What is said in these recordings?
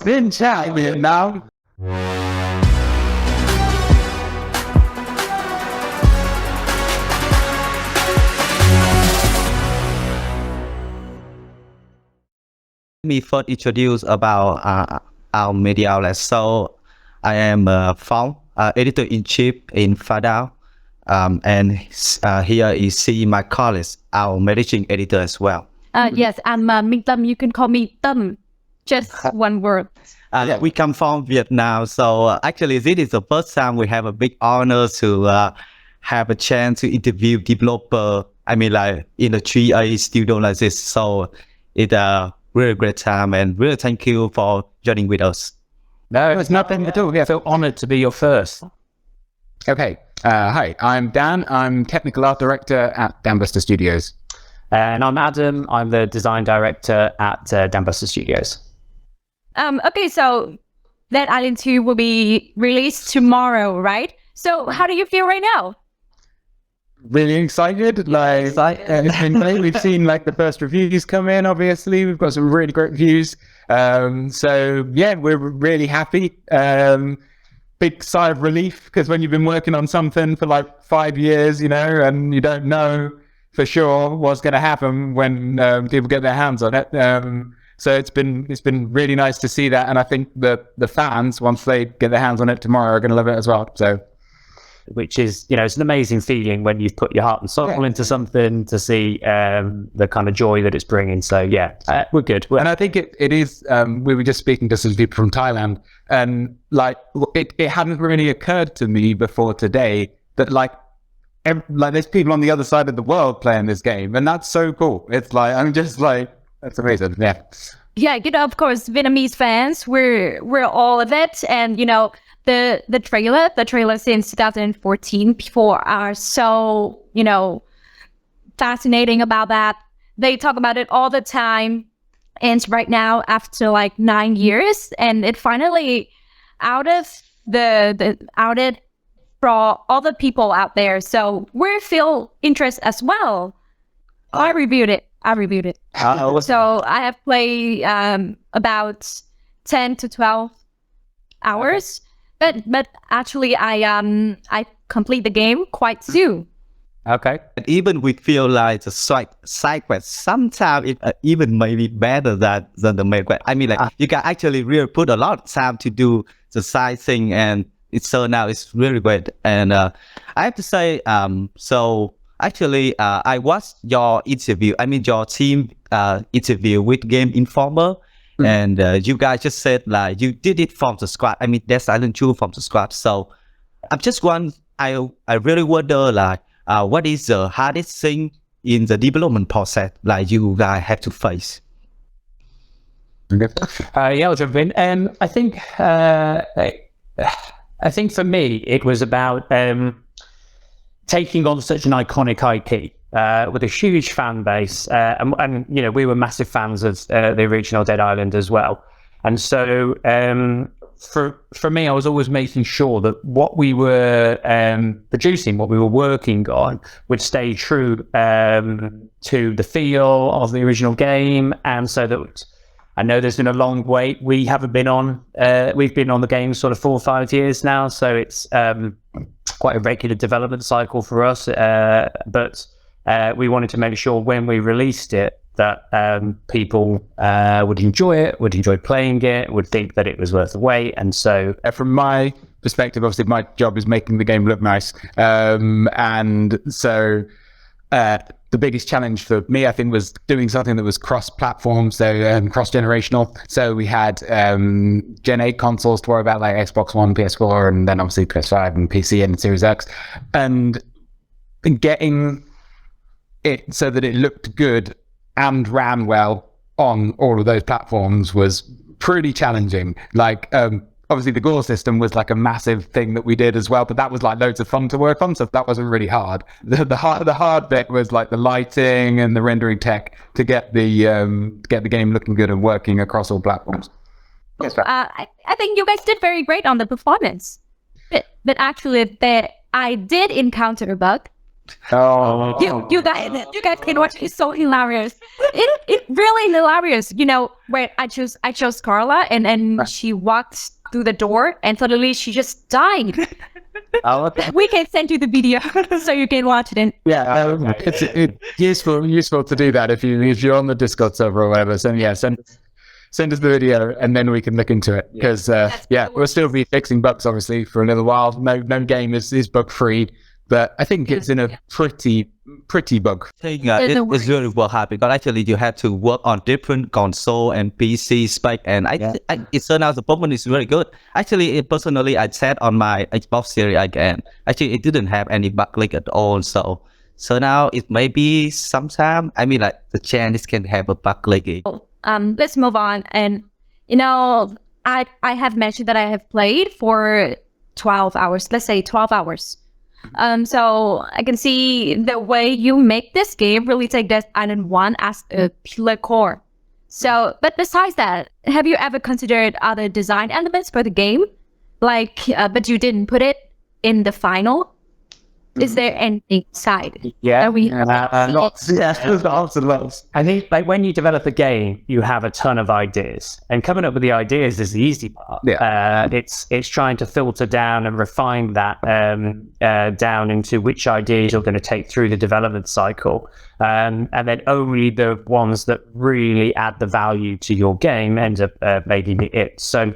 Xin chào Việt Nam. Me first introduce about our media outlet. So I am editor-in-chief in Phá Đảo, and here is see my colleagues, our managing editor as well. Yes, I'm Minh Tâm. You can call me Tâm. Just one word. We come from Vietnam, so actually this is the first time we have a big honor to have a chance to interview developer. I mean, like in a 3A studio like this. So it's a really great time, and really thank you for joining with us. No, it's nothing at all. Yeah, I feel honored to be your first. Okay. Hi, I'm Dan. I'm technical art director at Dambuster Studios. And I'm Adam. I'm the design director at Dambuster Studios. Okay, so Dead Island 2 will be released tomorrow, right? So how do you feel right now? Really excited. It's been great. We've seen like the first reviews come in. Obviously, we've got some really great reviews. So yeah, we're really happy. Big sigh of relief, because when you've been working on something for like 5 years, you know, and you don't know for sure what's going to happen when people get their hands on it. So it's been really nice to see that, and I think the fans, once they get their hands on it tomorrow, are going to love it as well. So. Which is, you know, it's an amazing feeling when you've put your heart and soul into something, to see the kind of joy that it's bringing. So yeah, we're good. And I think it is, we were just speaking to some people from Thailand, and like it hadn't really occurred to me before today that like there's people on the other side of the world playing this game, and that's so cool. It's like, I'm just like, that's amazing. Yeah. Yeah, you know, of course, Vietnamese fans, we're all of it, and you know, the trailer since 2014, people are so, you know, fascinating about that. They talk about it all the time, and right now, after like 9 years, and it finally outed for all the people out there. So we feel interest as well. I reviewed it. So I have played about 10 to 12 hours. But actually, I complete the game quite soon. Okay. And even we feel like the side quest, sometimes it even maybe better than the main quest. I mean, like you can actually really put a lot of time to do the side thing, and it's really great. And I have to say, so actually, I watched your interview. I mean, your team interview with Game Informer. And you guys just said like you did it from the scratch. I mean, Dead Island 2 from the scratch. So I'm just I really wonder like what is the hardest thing in the development process like you guys have to face? Yeah, I'll jump in. I think for me it was about taking on such an iconic IP. With a huge fan base, and you know, we were massive fans of the original Dead Island as well. And so for me, I was always making sure that what we were producing, what we were working on, would stay true to the feel of the original game. And so that, I know there's been a long wait. We've been on the game sort of 4 or 5 years now, so it's quite a regular development cycle for us. But we wanted to make sure when we released it that people would enjoy playing it, would think that it was worth the wait. And so from my perspective, obviously my job is making the game look nice. And so the biggest challenge for me, I think, was doing something that was cross-platform, so cross-generational. So we had Gen 8 consoles to worry about, like Xbox One, PS4, and then obviously PS5 and PC and Series X. And getting it so that it looked good and ran well on all of those platforms was pretty challenging. Like, obviously the gore system was like a massive thing that we did as well, but that was like loads of fun to work on, so that wasn't really hard. The hard bit was like the lighting and the rendering tech to get the game looking good and working across all platforms. Yes, right. I think you guys did very great on the performance, but actually I did encounter a bug. Oh, You guys can watch. It's so hilarious. It really hilarious. You know, where I chose Carla, and she walked through the door, and suddenly she just died. We can send you the video so you can watch it. It's useful to do that if you're on the Discord server or whatever. So send us the video and then we can look into it, because we'll still be fixing bugs obviously for a little while. No game is bug free, but I think it's in a pretty bug. I think it's really well hard because actually you have to work on different console and PC spec, and it turned out the performance is very good. Actually, personally, I said on my Xbox Series again, actually it didn't have any bug leak at all. So now it may be sometime. I mean, like the chance can have a bug leak. Let's move on. And you know, I have mentioned that I have played for 12 hours. Let's say 12 hours. So I can see the way you make this game really take Dead Island 1 as a pillar core. So, but besides that, have you ever considered other design elements for the game? Like, but you didn't put it in the final? Is there anything side? Yeah, Lots. Lots and lots. I think like when you develop a game, you have a ton of ideas, and coming up with the ideas is the easy part. It's trying to filter down and refine that down into which ideas you're going to take through the development cycle, and then only the ones that really add the value to your game end up making it. So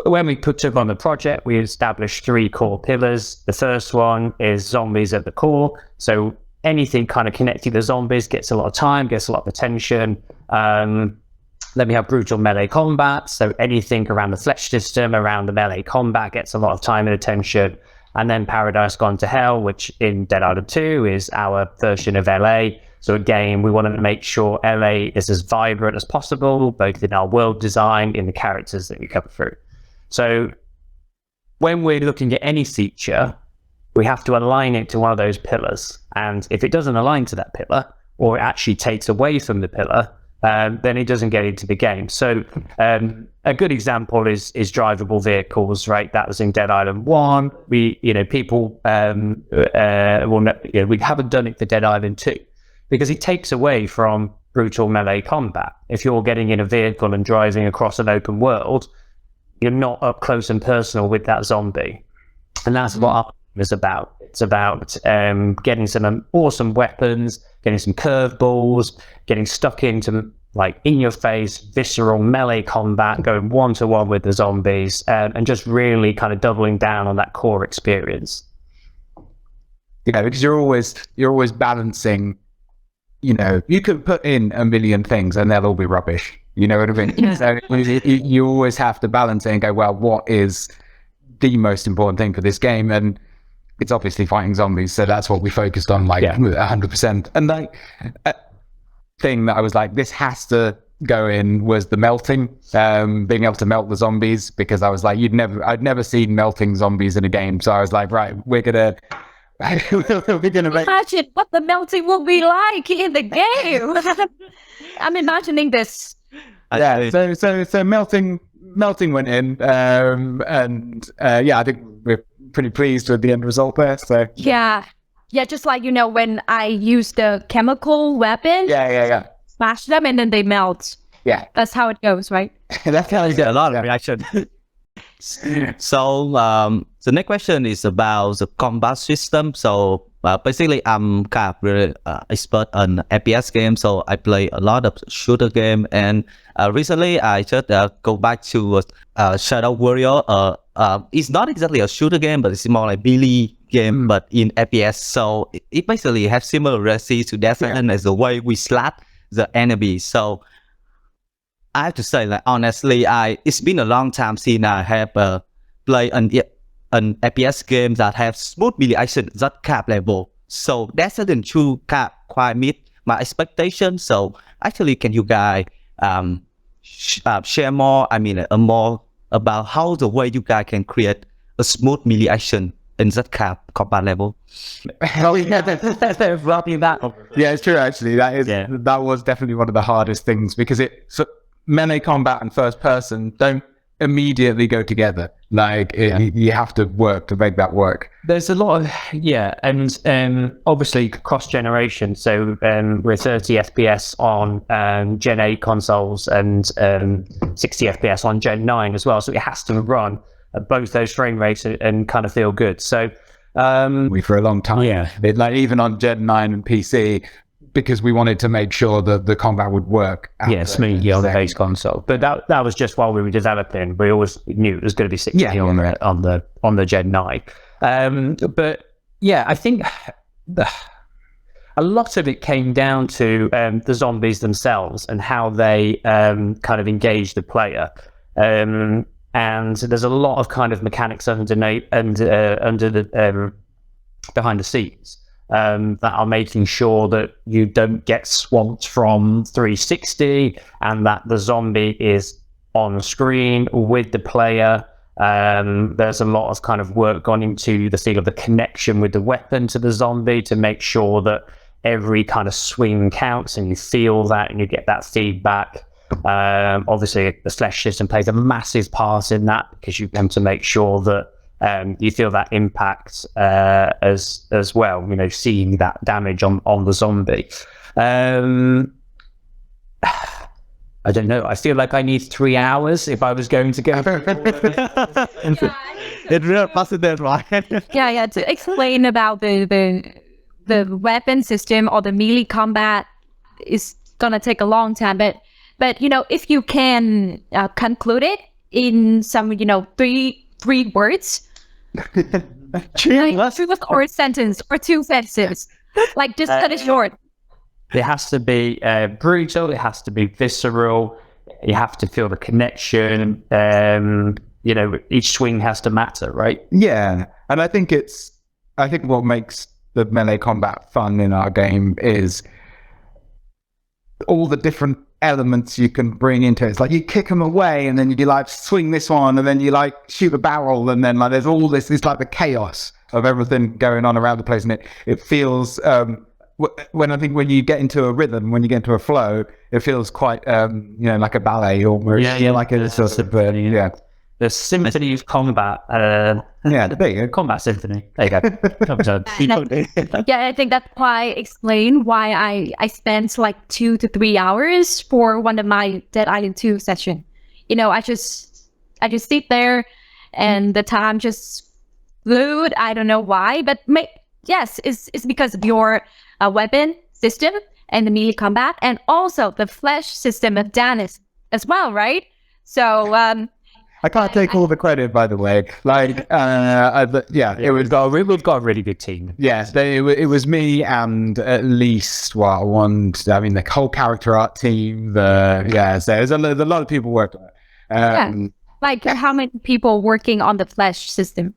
when we took on the project, we established 3 core pillars. The first one is zombies at the core. So anything kind of connected to zombies gets a lot of time, gets a lot of attention. Then we have brutal melee combat. So anything around the flesh system, around the melee combat gets a lot of time and attention. And then Paradise Gone to Hell, which in Dead Island 2 is our version of LA. So again, we wanted to make sure LA is as vibrant as possible, both in our world design, in the characters that we cover through. So when we're looking at any feature, we have to align it to one of those pillars. And if it doesn't align to that pillar, or it actually takes away from the pillar, then it doesn't get into the game. So a good example is drivable vehicles, right? That was in Dead Island 1. We haven't done it for Dead Island 2 because it takes away from brutal melee combat. If you're getting in a vehicle and driving across an open world, you're not up close and personal with that zombie. And that's what our game is about. It's about getting some awesome weapons, getting some curveballs, getting stuck into like in your face, visceral melee combat, going 1-to-1 with the zombies, and just really kind of doubling down on that core experience. Yeah, because you're always balancing, you could put in a million things and they'll all be rubbish. You know what I mean? Yeah. So you always have to balance it and go, well, what is the most important thing for this game? And it's obviously fighting zombies. So that's what we focused on, 100%. And a thing that I was like, this has to go in was the melting, being able to melt the zombies, because I was like, I'd never seen melting zombies in a game. So I was like, right, we're going to imagine what the melting will be like in the game. I'm imagining this. Yeah, so melting went in, I think we're pretty pleased with the end result there. So yeah, just like when I use the chemical weapon, smash them and then they melt. Yeah, that's how it goes, right? That's how you get a lot of reaction. So the next question is about the combat system. So basically, I'm kind of really expert on FPS games, so I play a lot of shooter game. And recently, I just go back to Shadow Warrior. It's not exactly a shooter game, but it's more like melee game, but in FPS. So it basically has similar recipes to Death Island as the way we slap the enemy. So I have to say, like honestly, it's been a long time since I have played an FPS game that have smooth melee action that cap level. So Death Island 2 cap quite meet my expectations. So actually, can you guys share more? More about how the way you guys can create a smooth melee action in that cap combat level? Yeah, it's true. Actually, that was definitely one of the hardest things, because melee combat and first person don't immediately go together. Like you have to work to make that work. There's a lot of and obviously cross generation. So we're 30 FPS on Gen 8 consoles and 60 FPS on Gen 9 as well. So it has to run at both those frame rates and kind of feel good. So we for a long time, like even on Gen 9 and PC, because we wanted to make sure that the combat would work. Smoothly on the base console. But that was just while we were developing. We always knew it was going to be 60 on the Gen 9. But yeah, I think a lot of it came down to the zombies themselves and how they kind of engage the player. And there's a lot of kind of mechanics under the behind the scenes. That are making sure that you don't get swamped from 360 and that the zombie is on screen with the player. There's a lot of kind of work gone into the feel of the connection with the weapon to the zombie to make sure that every kind of swing counts and you feel that and you get that feedback. Obviously, the slash system plays a massive part in that because you want to make sure that you feel that impact as well, you know, seeing that damage on the zombie. I don't know. I feel like I need 3 hours if I was going to go. It really fascinating, right? To explain about the weapon system or the melee combat is gonna take a long time. But you know, if you can conclude it in some, you know, three words. Or a sentence or 2 sentences, like just cut it short. It has to be brutal. It has to be visceral. You have to feel the connection. You know, each swing has to matter, right? Yeah, and I think what makes the melee combat fun in our game is all the different elements you can bring into it. It's like you kick them away and then you like swing this one and then you like shoot a barrel and then like there's all this, it's like the chaos of everything going on around the place, and it feels when you get into a rhythm, when you get into a flow, it feels quite you know, like a ballet almost. Like a sort of the symphony of combat. There you go. Combat symphony. There you go. I think that's explain why I spent like 2 to 3 hours for one of my Dead Island 2 session. You know, I just sit there and the time just flew. I don't know why, but it's because of your weapon system and the melee combat, and also the flesh system of Dennis as well, right? So I can't take all the credit, by the way. Like, we've got a really good team. Yes, it was me and at least the whole character art team. So there's a lot of people working on it. Like how many people working on the flesh system?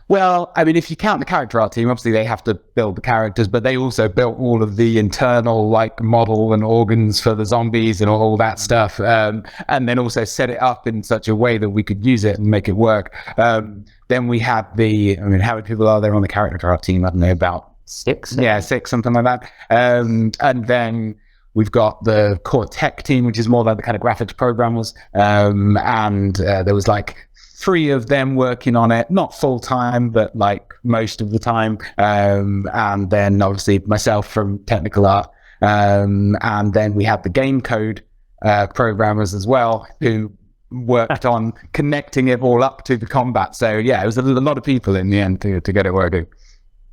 Well, I mean, if you count the character art team, obviously they have to build the characters, but they also built all of the internal like model and organs for the zombies and all that stuff, and then also set it up in such a way that we could use it and make it work. Then we had how many people are there on the character art team? I don't know, about 6. 6, something like that. And then we've got the core tech team, which is more like the kind of graphics programmers, and there was like 3 of them working on it, not full time, but like most of the time. And then obviously myself from technical art. And then we had the game code programmers as well, who worked on connecting it all up to the combat. So yeah, it was a lot of people in the end to get it working.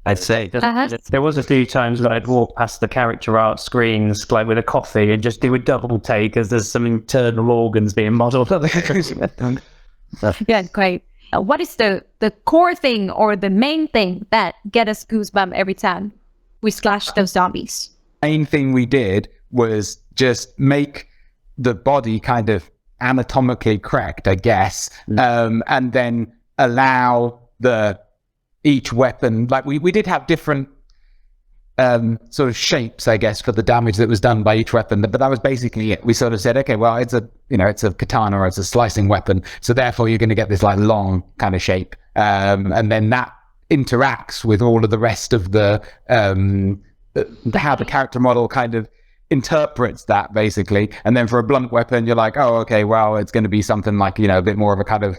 I'd say there was a few times that I'd walk past the character art screens like with a coffee and just do a double take as there's some internal organs being modelled. Yeah, great. What is the core thing or the main thing that get us goosebumps every time we slash those zombies? Main thing we did was just make the body kind of anatomically correct, I guess, and then allow each weapon, like we did have different sort of shapes, I guess, for the damage that was done by each weapon, but that was basically it. We sort of said, okay, well, it's a katana or it's a slicing weapon, so therefore you're going to get this like long kind of shape, and then that interacts with all of the rest of the how the character model kind of interprets that basically. And then for a blunt weapon, you're like, oh, okay, well, it's going to be something like, you know, a bit more of a kind of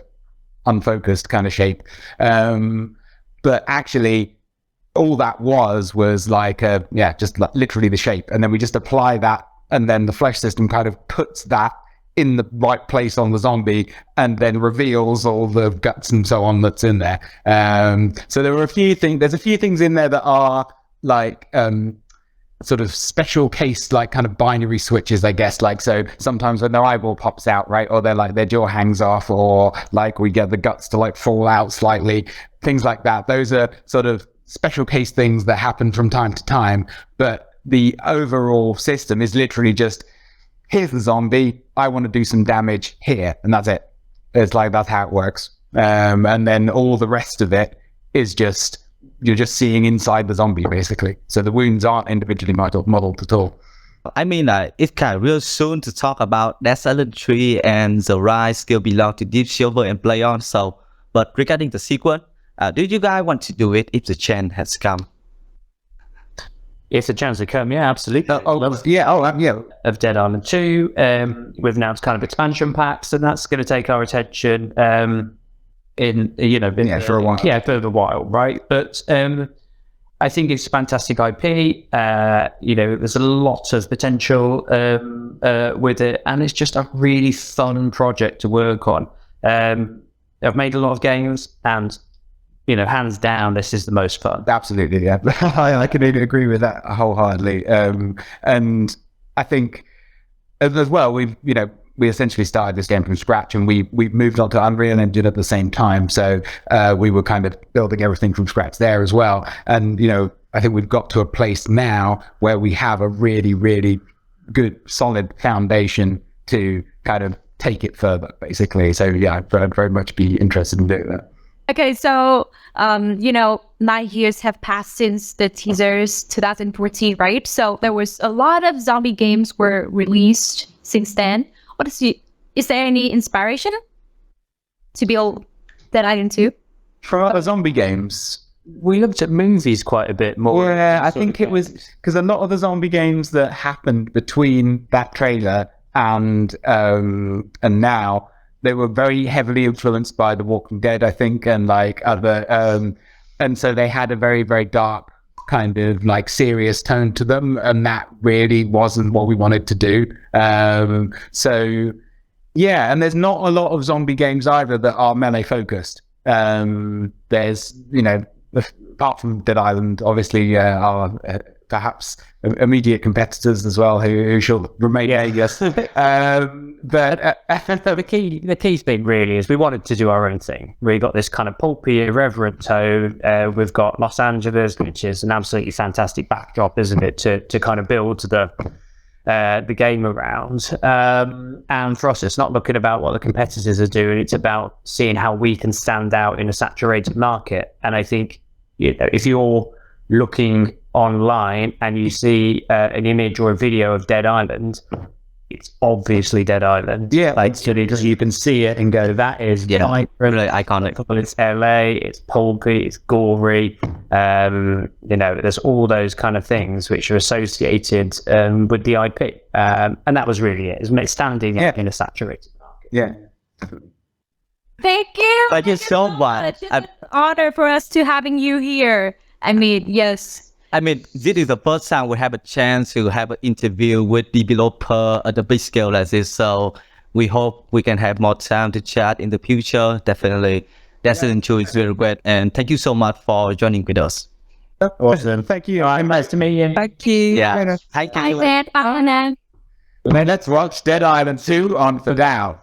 unfocused kind of shape. But actually, all that was like, just like literally the shape. And then we just apply that, and then the flesh system kind of puts that in the right place on the zombie, and then reveals all the guts and so on that's in there. So there were there's a few things in there that are like sort of special case, like kind of binary switches, I guess. Like, so sometimes when their eyeball pops out, right, or they're like their jaw hangs off, or like we get the guts to like fall out slightly, things like that. Those are sort of special case things that happen from time to time, but the overall system is literally just, here's the zombie, I want to do some damage here, and that's it. It's like, that's how it works. And then all the rest of it is just, you're just seeing inside the zombie, basically. So the wounds aren't individually modeled at all. I mean, it's kind of real soon to talk about Dead Island 3 and the rise still belong to Deep Silver and Play On. So, but regarding the sequel, do you guys want to do it if the chance has come? If the chance to come, yeah, absolutely. Yeah. Of Dead Island 2, we've announced kind of expansion packs, and that's going to take our attention for a while. Yeah, for a while, right? But I think it's fantastic IP. There's a lot of potential with it, and it's just a really fun project to work on. I've made a lot of games, and hands down, this is the most fun. Absolutely, yeah. I can agree with that wholeheartedly. And I think as well, we essentially started this game from scratch, and we moved on to Unreal Engine at the same time. So we were kind of building everything from scratch there as well. And, I think we've got to a place now where we have a really, really good, solid foundation to kind of take it further, basically. So yeah, I'd very much be interested in doing that. Okay, so 9 years have passed since the teasers 2014, right? So there was a lot of zombie games were released since then. Is there any inspiration to build Dead Island 2? For other zombie games, we looked at movies quite a bit more. Yeah, I think it was because a lot of the zombie games that happened between that trailer and now, they were very heavily influenced by The Walking Dead, I think, and like other, and so they had a very, very dark kind of like serious tone to them, and that really wasn't what we wanted to do. So yeah, and there's not a lot of zombie games either that are melee focused. There's, apart from Dead Island, obviously, are perhaps immediate competitors as well who shall remain nameless. But the key's been really is we wanted to do our own thing. We got this kind of pulpy, irreverent tone. We've got Los Angeles, which is an absolutely fantastic backdrop, isn't it, to kind of build the game around. And for us, it's not looking about what the competitors are doing. It's about seeing how we can stand out in a saturated market. And I think, if you're looking online and you see an image or a video of Dead Island, it's obviously Dead Island. Yeah, like so you can see it and go, that is really iconic. It's LA, it's pulpy, it's gory. There's all those kind of things which are associated with the IP, and that was really it. It's standing in a saturated market. Yeah. Thank you. Thank you so much. It's an honor for us to having you here. Yes. This is the first time we have a chance to have an interview with developer at a big scale like this. So we hope we can have more time to chat in the future. Definitely. Dead Island 2 is very great. And thank you so much for joining with us. Awesome. Thank you. Nice to meet you. Thank you. Yeah. Thank you. Bye, Dead Island. Let's watch Dead Island 2 on Phá Đảo.